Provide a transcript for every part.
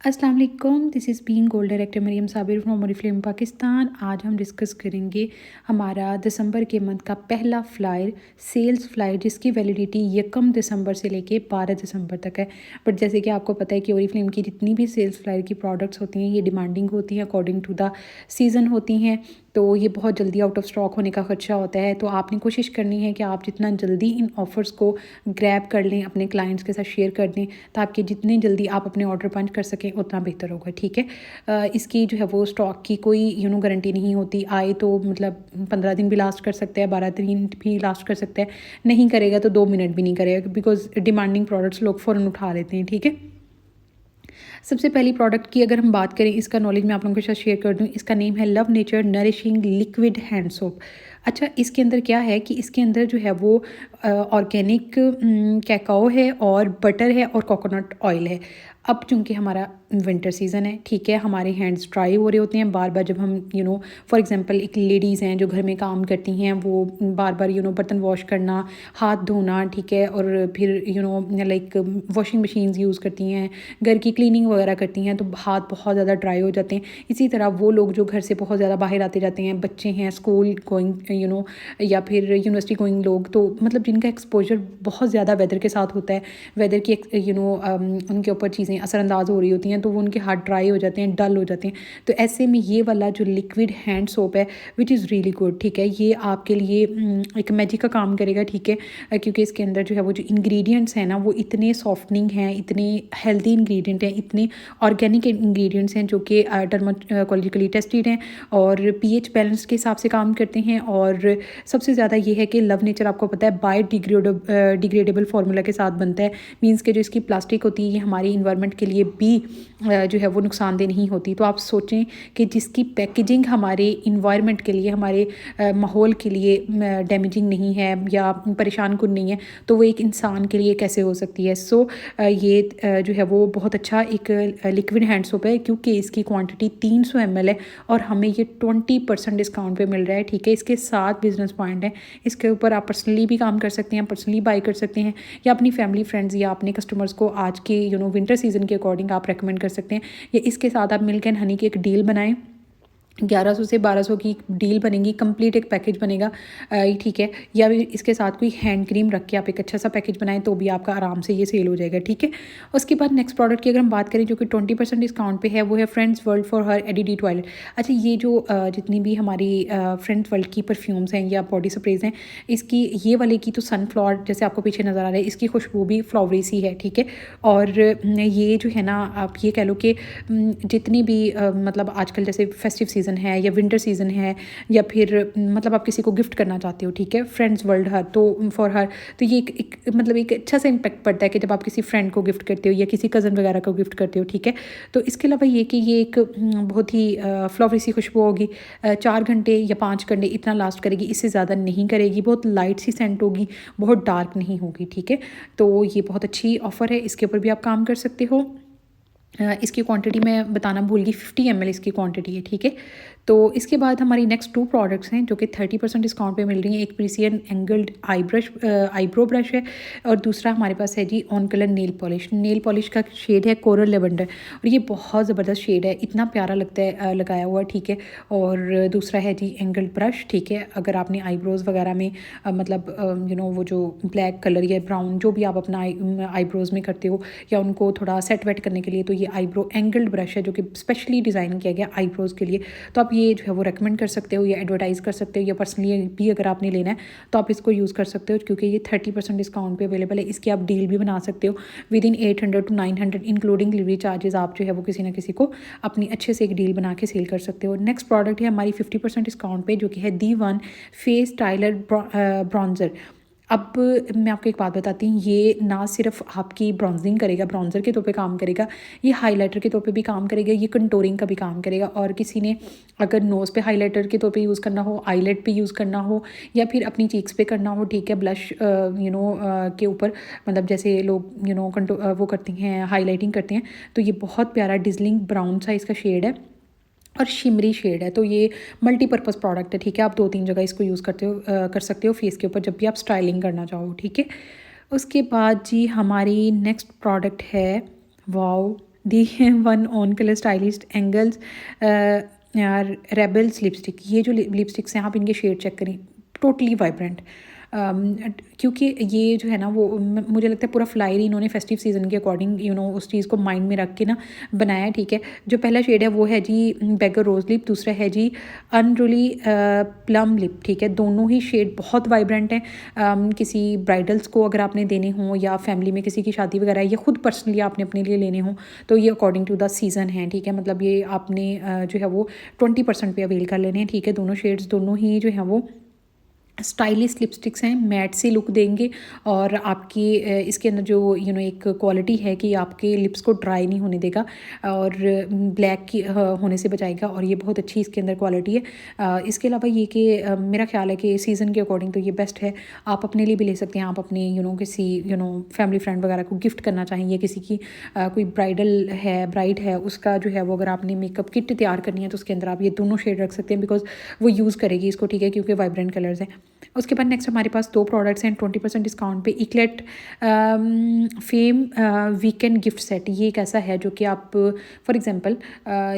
अस्सलाम वालेकुम, this is being gold director Mariam Sabir from Oriflame Pakistan. आज हम डिस्कस करेंगे हमारा दिसंबर के मंथ का पहला फ्लायर, सेल्स फ्लायर, जिसकी वैलिडिटी 1 दिसंबर से लेके 12 दिसंबर तक है। बट जैसे कि आपको पता है कि ओरिफ्लेम की जितनी भी सेल्स फ्लायर की प्रोडक्ट्स होती हैं ये डिमांडिंग होती हैं, अकॉर्डिंग टू द सीज़न होती हैं। तो ये बहुत जल्दी आउट ऑफ स्टॉक होने का खदशा होता है। तो आपने कोशिश करनी है कि आप जितना जल्दी इन ऑफ़र्स को ग्रैब कर लें, अपने क्लाइंट्स के साथ शेयर कर दें, ताकि जितनी जल्दी आप अपने ऑर्डर पंच कर सकें उतना बेहतर होगा। ठीक है, इसकी जो है वो स्टॉक की कोई गारंटी नहीं होती। आए तो मतलब 15 दिन भी लास्ट कर सकता है, 12 दिन भी लास्ट कर सकता है, नहीं करेगा तो 2 मिनट भी नहीं करेगा, बिकॉज डिमांडिंग प्रोडक्ट्स लोग फ़ौरन उठा लेते हैं। ठीक है, सबसे पहली प्रोडक्ट की अगर हम बात करें, इसका नॉलेज मैं आप लोगों के साथ शेयर कर दूं। इसका नेम है love nature nourishing liquid hand soap. अच्छा, इसके अंदर क्या है कि इसके अंदर जो है वो ऑर्गेनिक कैकाओ है और बटर है और कोकोनट ऑयल है। अब चूंकि हमारा विंटर सीज़न है, ठीक है, हमारे हैंड्स ड्राई हो रहे होते हैं बार बार, जब हम फॉर एग्जांपल एक लेडीज़ हैं जो घर में काम करती हैं, वो बार बार बर्तन वॉश करना, हाथ धोना, ठीक है, और फिर लाइक वॉशिंग मशीन्स यूज़ करती हैं, घर की क्लीनिंग वगैरह करती हैं, तो हाथ बहुत ज़्यादा ड्राई हो जाते हैं। इसी तरह वो लोग जो घर से बहुत ज़्यादा बाहर आते जाते हैं, बच्चे हैं स्कूल गोइंग या फिर यूनिवर्सिटी गोइंग लोग, तो मतलब जिनका एक्सपोजर बहुत ज़्यादा वेदर के साथ होता है, वेदर की उनके ऊपर चीज़ें असरअंदाज हो रही होती हैं, तो वो उनके हाथ ड्राई हो जाते हैं, डल हो जाते हैं। तो ऐसे में ये वाला जो लिक्विड हैंड सोप है विच इज़ रियली गुड, ठीक है, ये आपके लिए एक मैजिक का काम करेगा। ठीक है, क्योंकि इसके अंदर जो है वो जो इंग्रेडिएंट्स हैं ना, वो इतने सॉफ्टनिंग हैं, इतने हेल्दी इंग्रेडिएंट हैं, इतने ऑर्गेनिक इंग्रेडिएंट्स हैं जो कि डर्माटोलॉजिकली टेस्टेड हैं और पीएच बैलेंस के हिसाब से काम करते हैं। और सबसे ज़्यादा ये है कि लव नेचर आपको पता है बायोडिग्रेडेबल फार्मूला के साथ बनता है। मींस के जो इसकी प्लास्टिक होती है ये हमारी इन्वायरमेंट के लिए भी जो है वो नुकसानदेह नहीं होती। तो आप सोचें कि जिसकी पैकेजिंग हमारे इन्वायरमेंट के लिए, हमारे माहौल के लिए डैमेजिंग नहीं है या परेशान कुन नहीं है, तो वो एक इंसान के लिए कैसे हो सकती है। सो ये जो है वो बहुत अच्छा एक लिक्विड हैंड सोप है, क्योंकि इसकी क्वांटिटी 300 ml है और हमें ये 20% डिस्काउंट पे मिल रहा है। ठीक है, इसके 7 बिजनेस पॉइंट हैं। इसके ऊपर आप पर्सनली भी काम कर सकते हैं, पर्सनली बाई कर सकते हैं, या अपनी फैमिली फ्रेंड्स या अपने कस्टमर्स को आज के विंटर सीजन के अकॉर्डिंग आप रेकमेंड कर सकते हैं। या इसके साथ आप मिल्क एंड हनी की एक डील बनाएं, 1100 से 1200 की डील बनेगी, कंप्लीट एक पैकेज बनेगा। ठीक है, या भी इसके साथ कोई हैंड क्रीम रख के आप एक अच्छा सा पैकेज बनाएं तो भी आपका आराम से ये सेल हो जाएगा। ठीक है, उसके बाद नेक्स्ट प्रोडक्ट की अगर हम बात करें जो कि 20% डिस्काउंट पे है, वो है friends world for her ADD toilet. अच्छा, ये जो जितनी भी हमारी फ्रेंड्स वर्ल्ड की परफ्यूम्स हैं या बॉडी स्प्रेज हैं, इसकी ये वाले की तो सनफ्लावर जैसे आपको पीछे नज़र आ रहा है, इसकी खुशबू भी फ्लावरी सी है। ठीक है, और ये जो है ना, आप ये कह लो कि जितनी भी मतलब आजकल जैसे फेस्टिव सीज़न है या विंटर सीज़न है, या फिर मतलब आप किसी को गिफ्ट करना चाहते हो, ठीक है, फ्रेंड्स वर्ल्ड हर तो फॉर हर, तो ये एक मतलब एक अच्छा सा इम्पैक्ट पड़ता है कि जब आप किसी फ्रेंड को गिफ्ट करते हो या किसी कज़न वगैरह को गिफ्ट करते हो। ठीक है, तो इसके अलावा ये कि ये एक बहुत ही फ्लावरी सी खुशबू होगी, 4 घंटे या 5 घंटे इतना लास्ट करेगी, इससे ज़्यादा नहीं करेगी, बहुत लाइट सी सेंट होगी, बहुत डार्क नहीं होगी। ठीक है, तो ये बहुत अच्छी ऑफ़र है, इसके ऊपर भी आप काम कर सकते हो। इसकी क्वांटिटी मैं बताना भूल गई, 50 ml इसकी क्वांटिटी है। ठीक है, तो इसके बाद हमारी नेक्स्ट 2 प्रोडक्ट्स हैं जो कि 30% डिस्काउंट पे मिल रही हैं। एक प्रीसियन एंगल्ड आईब्रो ब्रश है और दूसरा हमारे पास है G on colour nail polish. Nail polish का शेड है कोरल लेवेंडर और ये बहुत ज़बरदस्त शेड है, इतना प्यारा लगता है लगाया हुआ। ठीक है, और दूसरा है जी एंगल्ड ब्रश। ठीक है, अगर आपने आईब्रोज़ वगैरह में मतलब वो जो ब्लैक कलर या ब्राउन जो भी आप अपना आईब्रोज़ में करते हो या उनको थोड़ा सेट वेट करने के लिए, तो ये आईब्रो एंगल्ड ब्रश है जो कि स्पेशली डिज़ाइन किया गया आईब्रोज़ के लिए। तो आप ये जो है वो रेकमेंड कर सकते हो या एडवर्टाइज़ कर सकते हो, या पर्सनली भी अगर आपने लेना है तो आप इसको यूज़ कर सकते हो, क्योंकि ये 30% डिस्काउंट पे अवेलेबल है। इसकी आप डील भी बना सकते हो with in 800 to 900 including delivery charges. आप जो है वो किसी ना किसी को अपनी अच्छे से एक डील बना के सेल कर सकते हो। नेक्स्ट प्रोडक्ट है हमारी 50% डिस्काउंट पे, जो कि है दी1 फेस स्टाइलर ब्रॉन्ज़र। अब मैं आपको एक बात बताती हूँ, ये ना सिर्फ आपकी ब्राउजिंग करेगा, ब्राउज़र के तौर पे काम करेगा, ये हाइलाइटर के तौर पे भी काम करेगा, ये कंटूरिंग का भी काम करेगा। और किसी ने अगर नोज़ पे हाइलाइटर के तौर पे यूज़ करना हो, आईलेट पे यूज़ करना हो, या फिर अपनी चीक्स पे करना हो, ठीक है, ब्लश के ऊपर, मतलब जैसे लोग वो करती हैं, हाईलाइटिंग करते हैं, तो ये बहुत प्यारा डिजलिंग ब्राउन सा इसका शेड है और शिमरी शेड है। तो ये मल्टीपर्पज़ प्रोडक्ट है। ठीक है, आप 2-3 जगह इसको यूज़ कर सकते हो फेस के ऊपर जब भी आप स्टाइलिंग करना चाहो। ठीक है, उसके बाद जी हमारी नेक्स्ट प्रोडक्ट है wow the one on colour stylist angles rebels lipstick. ये जो लिपस्टिक्स हैं आप इनके शेड चेक करें, टोटली वाइब्रेंट। क्योंकि ये जो है ना वो मुझे लगता है पूरा फ्लायर ही इन्होंने फेस्टिव सीजन के अकॉर्डिंग उस चीज़ को माइंड में रख के ना बनाया है, ठीक है। जो पहला शेड है वो है जी बेगर रोज लिप, दूसरा है जी अनरुली प्लम लिप, ठीक है। दोनों ही शेड बहुत वाइब्रेंट हैं। किसी ब्राइडल्स को अगर आपने देने हों या फैमिली में किसी की शादी वगैरह या खुद पर्सनली आपने अपने लिए लेने हों तो ये अकॉर्डिंग टू द सीज़न है, ठीक है। मतलब ये आपने जो है वो 20% पे अवेल कर लेने हैं, ठीक है। दोनों शेड्स दोनों ही जो है वो स्टाइलिश लिपस्टिक्स हैं, मैट से लुक देंगे और आपकी इसके अंदर जो एक क्वालिटी है कि आपके लिप्स को ड्राई नहीं होने देगा और ब्लैक की होने से बचाएगा, और ये बहुत अच्छी इसके अंदर क्वालिटी है। इसके अलावा ये कि मेरा ख्याल है कि सीज़न के अकॉर्डिंग तो ये बेस्ट है। आप अपने लिए भी ले सकते हैं, आप अपने किसी फैमिली फ्रेंड वगैरह को गिफ्ट करना चाहेंगे, किसी की कोई ब्राइड है उसका जो है वो अगर आपने मेकअप किट तैयार करनी है तो उसके अंदर आप ये दोनों शेड रख सकते हैं, बिकॉज वो यूज़ करेगी इसको, ठीक है, क्योंकि वाइब्रेंट कलर्स हैं। उसके बाद नेक्स्ट हमारे पास 2 प्रोडक्ट्स हैं 20% डिस्काउंट पे। इक्लेट फेम वीकेंड गिफ्ट सेट। ये एक ऐसा है जो कि आप फॉर एग्जांपल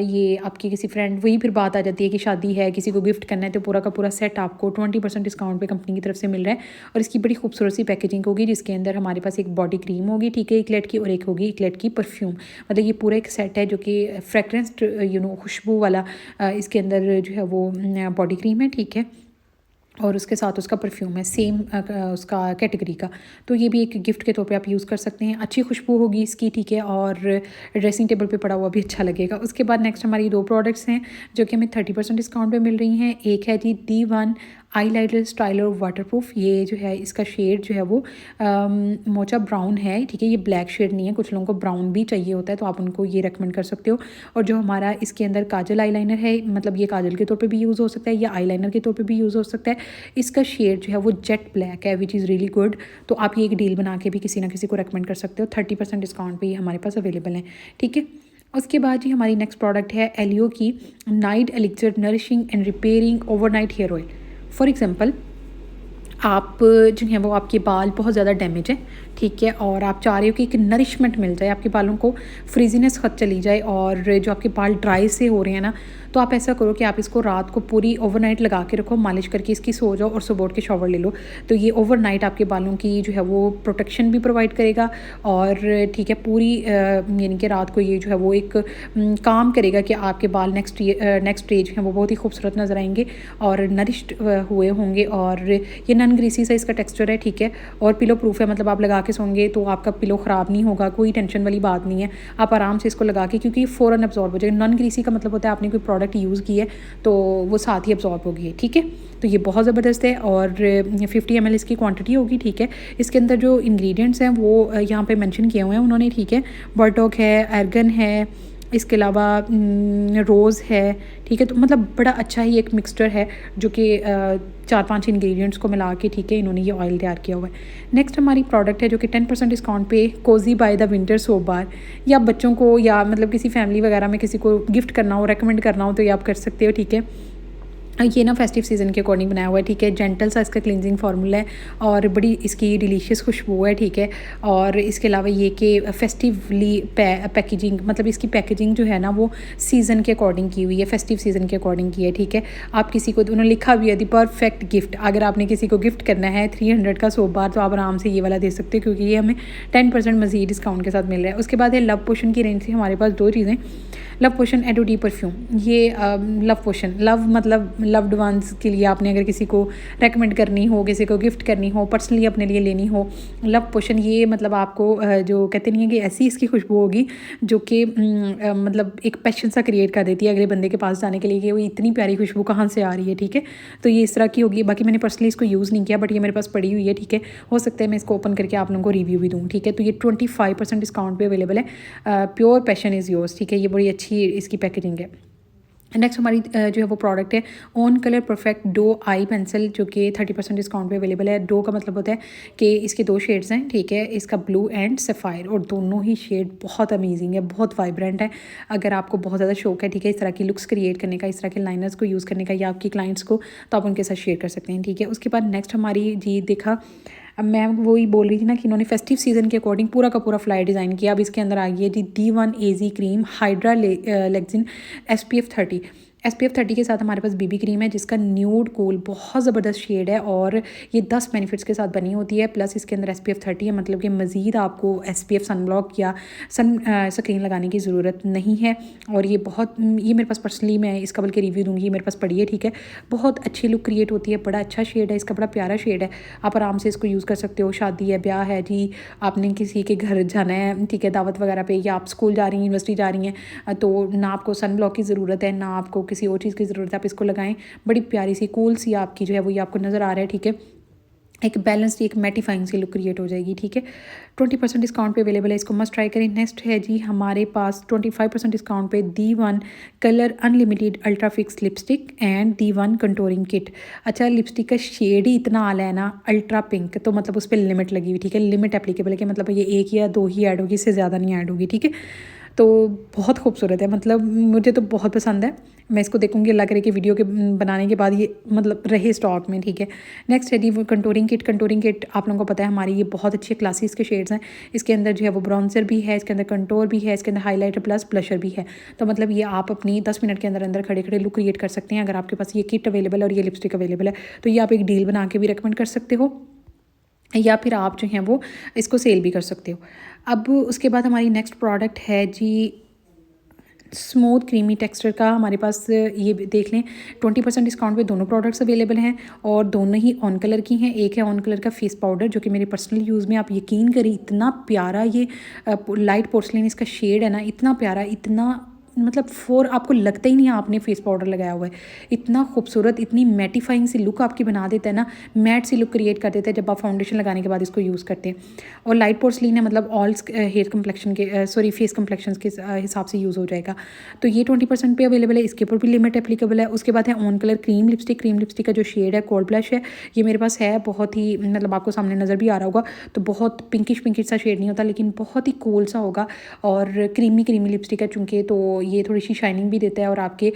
ये आपकी किसी फ्रेंड, वही फिर बात आ जाती है कि शादी है, किसी को गिफ्ट करना है, तो पूरा का पूरा सेट आपको 20% डिस्काउंट पे कंपनी की तरफ से मिल रहा है। और इसकी बड़ी खूबसूरत सी पैकेजिंग होगी जिसके अंदर हमारे पास एक बॉडी क्रीम होगी, ठीक है, इक्लेट की, और एक होगी इक्लेट की परफ्यूम। मतलब ये पूरा एक सेट है जो कि फ्रेगरेंस्ड खुशबू वाला इसके अंदर जो है वो बॉडी क्रीम है, ठीक है, और उसके साथ उसका परफ्यूम है सेम उसका कैटेगरी का। तो ये भी एक गिफ्ट के तौर पे आप यूज़ कर सकते हैं। अच्छी खुशबू होगी इसकी, ठीक है, और ड्रेसिंग टेबल पे पड़ा हुआ भी अच्छा लगेगा। उसके बाद नेक्स्ट हमारी 2 प्रोडक्ट्स हैं जो कि हमें 30% डिस्काउंट पे मिल रही हैं। एक है जी D1 आईलाइनर स्टाइलर वाटरप्रूफ। ये जो है इसका शेड जो है वो मोचा ब्राउन है, ठीक है। ये ब्लैक शेड नहीं है, कुछ लोगों को ब्राउन भी चाहिए होता है तो आप उनको ये रेकमेंड कर सकते हो। और जो हमारा इसके अंदर काजल आईलाइनर है, मतलब ये काजल के तौर पे भी यूज़ हो सकता है या आईलाइनर के तौर पे भी यूज़ हो सकता है। इसका शेड जो है वो जेट ब्लैक है, विच इज़ रियली गुड। तो आप ये एक डील बना के भी किसी ना किसी को रेकमेंड कर सकते हो। 30% डिस्काउंट पे ये हमारे पास अवेलेबल है, ठीक है। उसके बाद जी हमारी नेक्स्ट प्रोडक्ट है एलियो की night elixir nourishing and repairing overnight hair oil. For example आप जो है वो आपके बाल बहुत ज़्यादा डैमेज है, ठीक है, और आप चाह रहे हो कि एक नरिशमेंट मिल जाए, आपके बालों को फ्रीजीनेस खत चली जाए और जो आपके बाल ड्राई से हो रहे हैं ना, तो आप ऐसा करो कि आप इसको रात को पूरी ओवरनाइट लगा के रखो, मालिश करके इसकी सो जाओ और सुबह उठ के शॉवर ले लो। तो ये ओवरनाइट आपके बालों की जो है वो प्रोटेक्शन भी प्रोवाइड करेगा और ठीक है पूरी यानी कि रात को ये जो है वो एक काम करेगा कि आपके बाल नेक्स्ट डे जो है वो बहुत ही खूबसूरत नज़र आएंगे और नरिश्ड हुए होंगे। और ये नॉन ग्रीसी सा इसका टेक्सचर है, ठीक है, और पिलो प्रूफ है, मतलब आप लगा के सोंगे तो आपका पिलो ख़राब नहीं होगा, कोई टेंशन वाली बात नहीं है। आप आराम से इसको लगा के, क्योंकि ये फ़ौरन अब्जॉर्ब हो जाएगा। नॉन ग्रीसी का मतलब होता है आपने कोई प्रोडक्ट यूज़ की है तो वो साथ ही अब्जॉर्ब होगी, ठीक है। तो ये बहुत ज़बरदस्त है और 50 ml इसकी क्वांटिटी होगी, ठीक है। इसके अंदर जो इंग्रेडिएंट्स हैं वो यहाँ पे मेंशन किए हुए हैं उन्होंने, ठीक है। बर्डॉग है, एर्गन है, इसके अलावा रोज़ है, ठीक है। तो मतलब बड़ा अच्छा ही एक मिक्सचर है जो कि 4-5 इंग्रेडिएंट्स को मिला के, ठीक है, इन्होंने ये ऑयल तैयार किया हुआ है। नेक्स्ट हमारी प्रोडक्ट है जो कि 10% डिस्काउंट पे cosy by the winter soap bar. या बच्चों को या मतलब किसी फैमिली वगैरह में किसी को गिफ्ट करना हो, रेकमेंड करना हो तो ये आप कर सकते हो, ठीक है। ये ना फेस्टिव सीज़न के अकॉर्डिंग बनाया हुआ है, ठीक है। जेंटल सा इसका क्लिनजिंग फार्मूला है और बड़ी इसकी डिलीशियस खुशबू है, ठीक है। और इसके अलावा ये कि फेस्टिवली पैकेजिंग, मतलब इसकी पैकेजिंग जो है ना वो सीज़न के अकॉर्डिंग की हुई है, फेस्टिव सीज़न के अकॉर्डिंग की है, ठीक है। आप किसी को, उन्होंने लिखा भी है दी परफेक्ट गिफ्ट। अगर आपने किसी को गिफ्ट करना है 300 का सोप बार तो आप आराम से ये वाला दे सकते हो, क्योंकि ये हमें 10% मज़ीद डिस्काउंट के साथ मिल रहा है। उसके बाद है लव पोशन की रेंज से हमारे पास 2 चीज़ें। लव पोशन एडोडी परफ्यूम। ये लव पोशन, लव मतलब लव्ड वंस के लिए आपने अगर किसी को रेकमेंड करनी हो, किसी को गिफ्ट करनी हो, पर्सनली अपने लिए लेनी हो, लव पोशन ये मतलब आपको जो कहते नहीं है कि ऐसी इसकी खुशबू होगी जो कि मतलब एक पैशन सा क्रिएट कर देती है अगले बंदे के पास जाने के लिए कि वो इतनी प्यारी खुशबू कहाँ से आ रही है, ठीक है। तो ये इस तरह की होगी। बाकी मैंने पर्सनली इसको यूज़ नहीं किया, बट ये मेरे पास पड़ी हुई है, ठीक है। हो सकता है मैं इसको ओपन करके आप लोगों को रिव्यू भी दूँ, ठीक है। तो ये 25% डिस्काउंट पे अवेलेबल है। प्योर पैशन इज़ योर्स, ठीक है। ये बड़ी अच्छी इसकी पैकेजिंग है। नेक्स्ट हमारी जो है वो प्रोडक्ट है on colour perfect do I pencil, जो कि 30% डिस्काउंट पे अवेलेबल है। डो का मतलब होता है कि इसके 2 शेड्स हैं, ठीक है, इसका ब्लू एंड सफ़ायर, और दोनों ही शेड बहुत अमेजिंग है, बहुत वाइब्रेंट है। अगर आपको बहुत ज़्यादा शौक है, ठीक है, इस तरह की लुक्स क्रिएट करने का, इस तरह के लाइनर्स को यूज़ करने का या आपकी क्लाइंट्स को, तो आप उनके साथ शेयर कर सकते हैं, ठीक है। उसके बाद नेक्स्ट हमारी जी देखा अब मैं वही बोल रही थी ना कि इन्होंने फेस्टिव सीजन के अकॉर्डिंग पूरा का पूरा फ्लाई डिज़ाइन किया। अब इसके अंदर आ गई है जी D1 AZ cream hydra lexin SPF 30। SPF 30 के साथ हमारे पास BB क्रीम है जिसका न्यूड कूल बहुत ज़बरदस्त शेड है और ये 10 बेनिफिट्स के साथ बनी होती है। प्लस इसके अंदर SPF 30 है, मतलब कि मज़ीद आपको SPF सनब्लॉक या स्क्रीन लगाने की ज़रूरत नहीं है। और ये मेरे पास पर्सनली, मैं इसका बल्कि रिव्यू दूंगी, मेरे पास पड़ी है, ठीक है। बहुत अच्छी लुक क्रिएट होती है, बड़ा अच्छा शेड है इसका, बड़ा प्यारा शेड है। आप आराम से इसको यूज़ कर सकते हो। शादी है, ब्याह है जी, आपने किसी के घर जाना है, ठीक है, दावत वगैरह पे, या आप स्कूल जा रही हैं, यूनिवर्सिटी जा रही हैं, तो ना आपको सन ब्लॉक की ज़रूरत है, ना आपको किसी और चीज़ की ज़रूरत है, आप इसको लगाएं। बड़ी प्यारी सी कूल सी आपकी जो है वो ये आपको नज़र आ रहा है, ठीक है। एक बैलेंस्ड, एक मैटिफाइंग सी लुक क्रिएट हो जाएगी, ठीक है। 20% डिस्काउंट पे अवेलेबल है, इसको मस्ट ट्राई करें। नेक्स्ट है जी हमारे पास 25% डिस्काउंट पे D1 colour unlimited ultra fix lipstick and D1 contouring kit. अच्छा, लिपस्टिक का शेड ही इतना आला है ना, अल्ट्रा पिंक, तो मतलब उस पर लिमिट लगी हुई, ठीक है। लिमिट एप्लीकेबल है कि मतलब ये 1 या 2 ही ऐड होगी, इससे ज़्यादा नहीं ऐड होगी, ठीक है। तो बहुत खूबसूरत है, मतलब मुझे तो बहुत पसंद है। मैं इसको देखूंगी, अल्लाह करे कि वीडियो के बनाने के बाद ये मतलब रहे स्टॉक में, ठीक है। नेक्स्ट है जी वो कंटूरिंग किट। कंटूरिंग किट आप लोगों को पता है हमारी ये बहुत अच्छे क्लासेस के शेड्स हैं। इसके अंदर जो है वो ब्राउन्सर भी है, इसके अंदर कंटूर भी है, इसके अंदर हाईलाइटर प्लस ब्लशर भी है। तो मतलब ये आप अपनी 10 मिनट के अंदर अंदर खड़े खड़े लुक क्रिएट कर सकते हैं। अगर आपके पास ये किट अवेलेबल है और ये लिपस्टिक अवेलेबल है तो ये आप एक डील बना के भी रिकमेंड कर सकते हो, या फिर आप जो हैं वो इसको सेल भी कर सकते हो। अब उसके बाद हमारी नेक्स्ट प्रोडक्ट है जी स्मूथ क्रीमी टेक्सचर का। हमारे पास ये देख लें, 20% डिस्काउंट पे दोनों प्रोडक्ट्स अवेलेबल हैं और दोनों ही ऑन कलर की हैं। एक है ऑन कलर का फेस पाउडर जो कि मेरे पर्सनल यूज़ में, आप यकीन करें इतना प्यारा ये लाइट पोर्सलिन इसका शेड है ना, इतना प्यारा, इतना मतलब आपको लगता ही नहीं है आपने फेस पाउडर लगाया हुआ है। इतना खूबसूरत, इतनी मैटिफाइंग सी लुक आपकी बना देता है ना, मैट सी लुक क्रिएट कर देता है जब आप फाउंडेशन लगाने के बाद इसको यूज़ करते हैं। और लाइट पोर्सलिन है, मतलब ऑल हेयर कम्प्लेक्शन के फेस कम्प्लेक्शन के हिसाब से यूज़ हो जाएगा। तो ये 20% पे अवेलेबल है, इसके ऊपर भी लिमिट एप्लीकेबल है। उसके बाद है on colour cream lipstick. Cream lipstick का जो शेड है कोल्ड ब्लश है, ये मेरे पास है, बहुत ही मतलब आपको सामने नज़र भी आ रहा होगा, तो बहुत पिंकिश सा शेड नहीं होता, लेकिन बहुत ही कूल सा होगा और क्रीमी लिपस्टिक है चूँकि, तो ये थोड़ी सी शाइनिंग भी देता है और आपके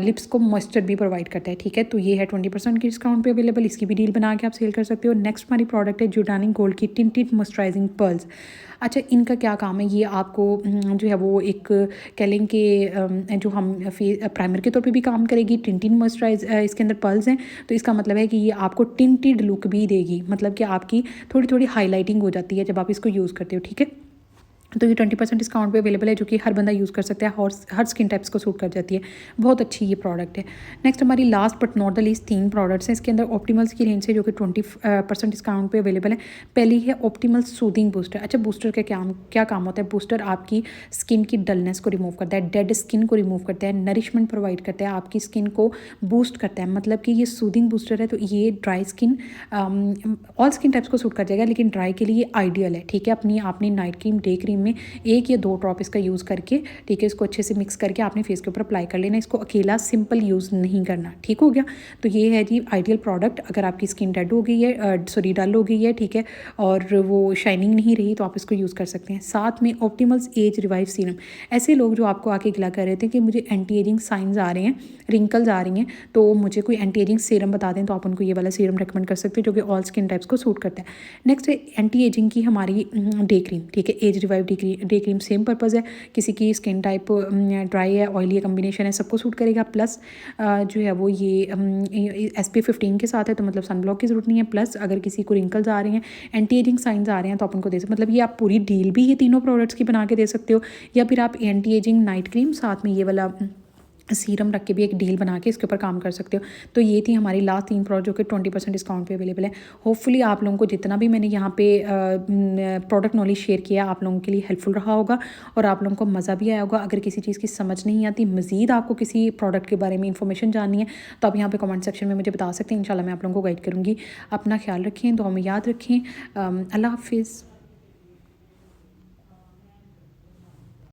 लिप्स को मॉइस्चर भी प्रोवाइड करता है, ठीक है। तो ये है 20% के डिस्काउंट पे अवेलेबल, इसकी भी डील बना के आप सेल कर सकते हो। नेक्स्ट हमारी प्रोडक्ट है जॉर्डानी गोल्ड की टिंटेड मॉइस्चराइजिंग पर्ल्स। अच्छा, इनका क्या काम है, ये आपको जो है वो एक कह लें कि जो हम प्राइमर के तौर पे भी काम करेगी। टिंटेड मॉइस्चराइज इसके अंदर पर्ल्स हैं, तो इसका मतलब है कि ये आपको टिंटेड लुक भी देगी, मतलब कि आपकी थोड़ी थोड़ी हाईलाइटिंग हो जाती है जब आप इसको यूज़ करते हो, ठीक है। तो ये 20% डिस्काउंट पे अवेलेबल है, जो कि हर बंदा यूज़ कर सकता है, हर स्किन टाइप्स को सूट कर जाती है। बहुत अच्छी ये प्रोडक्ट है। नेक्स्ट हमारी last but not the least 3 products हैं इसके अंदर ऑप्टिमल्स की रेंज से, जो कि 20% डिस्काउंट पे अवेलेबल है। पहली है ऑप्टिमल सूदिंग बूस्टर। अच्छा, बूस्टर का क्या काम होता है? बूस्टर आपकी स्किन की डलनेस को रिमूव करता है, डेड स्किन को रिमूव करता है, नरिशमेंट प्रोवाइड करता है, आपकी स्किन को बूस्ट करता है। मतलब कि ये सूदिंग बूस्टर है, तो ये dry skin, all skin types को सूट कर जाएगा, लेकिन ड्राई के लिए आइडियल है, ठीक है। आपने नाइट क्रीम, डे क्रीम में 1 या 2 ड्रॉप इसका यूज़ करके, ठीक है, इसको अच्छे से मिक्स करके आपने फेस के ऊपर अप्लाई कर लेना। इसको अकेला सिंपल यूज़ नहीं करना, ठीक हो गया। तो ये है जी आइडियल प्रोडक्ट अगर आपकी स्किन डेड हो गई है, डल हो गई है, ठीक है, और वो शाइनिंग नहीं रही, तो आप इसको यूज़ कर सकते हैं। साथ में ऑप्टिमल्स एज रिवाइव सीरम। ऐसे लोग जो आपको आके गिला कर रहे थे कि मुझे एंटी एजिंग साइंस आ रहे हैं, रिंकल्स आ रही हैं, तो मुझे कोई एंटी एजिंग सीरम बता दें, तो आप उनको ये वाला सीरम रिकमेंड कर सकते हो, जो कि ऑल स्किन टाइप्स को सूट करता है। नेक्स्ट है एंटी एजिंग की हमारी डे क्रीम, ठीक है, age revive day cream. Same purpose है, किसी की स्किन टाइप ड्राई है, ऑयली कम्बिनेशन है, सबको सूट करेगा। प्लस जो है वो ये SPF 15 के साथ है, तो मतलब सनब्लॉक की ज़रूरत नहीं है। प्लस अगर किसी को रिंकल्स आ रही हैं, एंटी एजिंग साइंस आ रहे हैं, तो आप उनको दे सकते, मतलब ये आप पूरी डील भी ये तीनों प्रोडक्ट्स की बना के दे सकते हो, या फिर आप एंटी एजिंग नाइट क्रीम साथ में ये वाला सीरम रख के भी एक डील बना के इसके ऊपर काम कर सकते हो। तो ये थी हमारी लास्ट 3 प्रोडक्ट जो कि 20% डिस्काउंट पे अवेलेबल है। होपफुली आप लोगों को जितना भी मैंने यहाँ पे प्रोडक्ट नॉलेज शेयर किया आप लोगों के लिए हेल्पफुल रहा होगा और आप लोगों को मज़ा भी आया होगा। अगर किसी चीज़ की समझ नहीं आती, मज़ीद आपको किसी प्रोडक्ट के बारे में इंफॉर्मेशन जाननी है, तो आप यहाँ पर कमेंट सेक्शन में मुझे बता सकते हैं। इंशाल्लाह मैं आप लोगों को गाइड करूँगी। अपना ख्याल रखें, दुआ में याद रखें। अल्लाह हाफिज़।